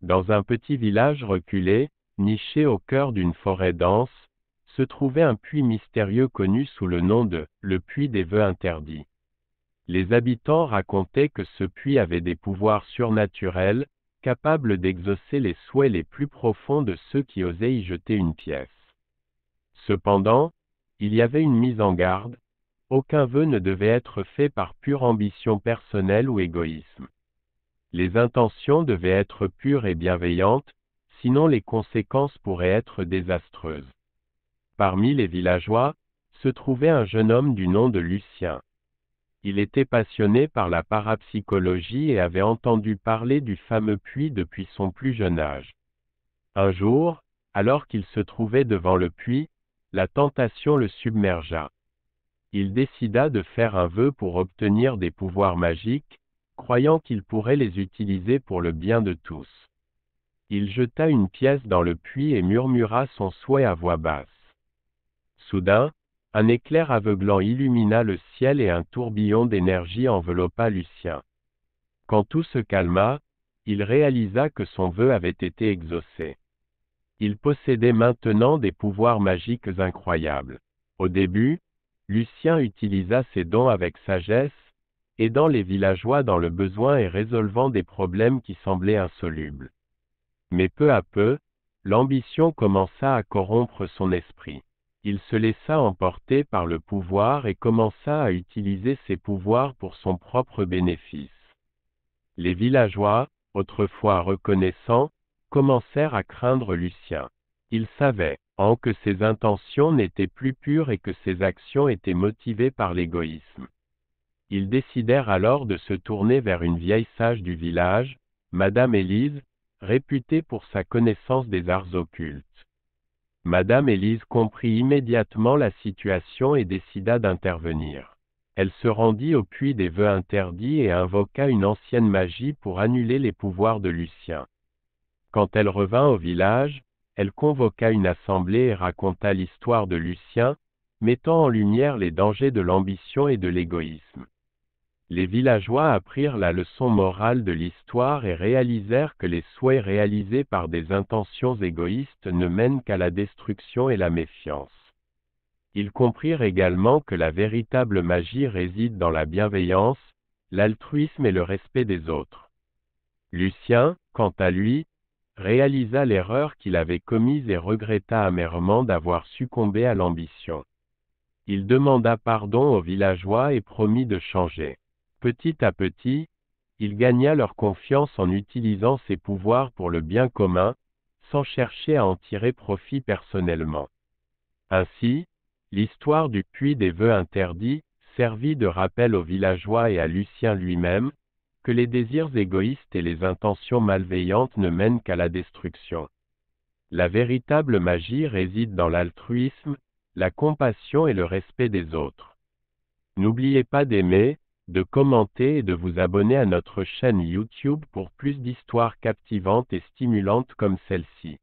Dans un petit village reculé, niché au cœur d'une forêt dense, se trouvait un puits mystérieux connu sous le nom de « le puits des vœux interdits ». Les habitants racontaient que ce puits avait des pouvoirs surnaturels, capables d'exaucer les souhaits les plus profonds de ceux qui osaient y jeter une pièce. Cependant, il y avait une mise en garde, aucun vœu ne devait être fait par pure ambition personnelle ou égoïsme. Les intentions devaient être pures et bienveillantes, sinon les conséquences pourraient être désastreuses. Parmi les villageois, se trouvait un jeune homme du nom de Lucien. Il était passionné par la parapsychologie et avait entendu parler du fameux puits depuis son plus jeune âge. Un jour, alors qu'il se trouvait devant le puits, la tentation le submergea. Il décida de faire un vœu pour obtenir des pouvoirs magiques, croyant qu'il pourrait les utiliser pour le bien de tous. Il jeta une pièce dans le puits et murmura son souhait à voix basse. Soudain, un éclair aveuglant illumina le ciel et un tourbillon d'énergie enveloppa Lucien. Quand tout se calma, il réalisa que son vœu avait été exaucé. Il possédait maintenant des pouvoirs magiques incroyables. Au début, Lucien utilisa ses dons avec sagesse, aidant les villageois dans le besoin et résolvant des problèmes qui semblaient insolubles. Mais peu à peu, l'ambition commença à corrompre son esprit. Il se laissa emporter par le pouvoir et commença à utiliser ses pouvoirs pour son propre bénéfice. Les villageois, autrefois reconnaissants, commencèrent à craindre Lucien. Ils savaient, que ses intentions n'étaient plus pures et que ses actions étaient motivées par l'égoïsme. Ils décidèrent alors de se tourner vers une vieille sage du village, Madame Élise, réputée pour sa connaissance des arts occultes. Madame Élise comprit immédiatement la situation et décida d'intervenir. Elle se rendit au puits des vœux interdits et invoqua une ancienne magie pour annuler les pouvoirs de Lucien. Quand elle revint au village, elle convoqua une assemblée et raconta l'histoire de Lucien, mettant en lumière les dangers de l'ambition et de l'égoïsme. Les villageois apprirent la leçon morale de l'histoire et réalisèrent que les souhaits réalisés par des intentions égoïstes ne mènent qu'à la destruction et la méfiance. Ils comprirent également que la véritable magie réside dans la bienveillance, l'altruisme et le respect des autres. Lucien, quant à lui, réalisa l'erreur qu'il avait commise et regretta amèrement d'avoir succombé à l'ambition. Il demanda pardon aux villageois et promit de changer. Petit à petit, il gagna leur confiance en utilisant ses pouvoirs pour le bien commun, sans chercher à en tirer profit personnellement. Ainsi, l'histoire du puits des vœux interdits servit de rappel aux villageois et à Lucien lui-même, que les désirs égoïstes et les intentions malveillantes ne mènent qu'à la destruction. La véritable magie réside dans l'altruisme, la compassion et le respect des autres. N'oubliez pas d'aimer, de commenter et de vous abonner à notre chaîne YouTube pour plus d'histoires captivantes et stimulantes comme celle-ci.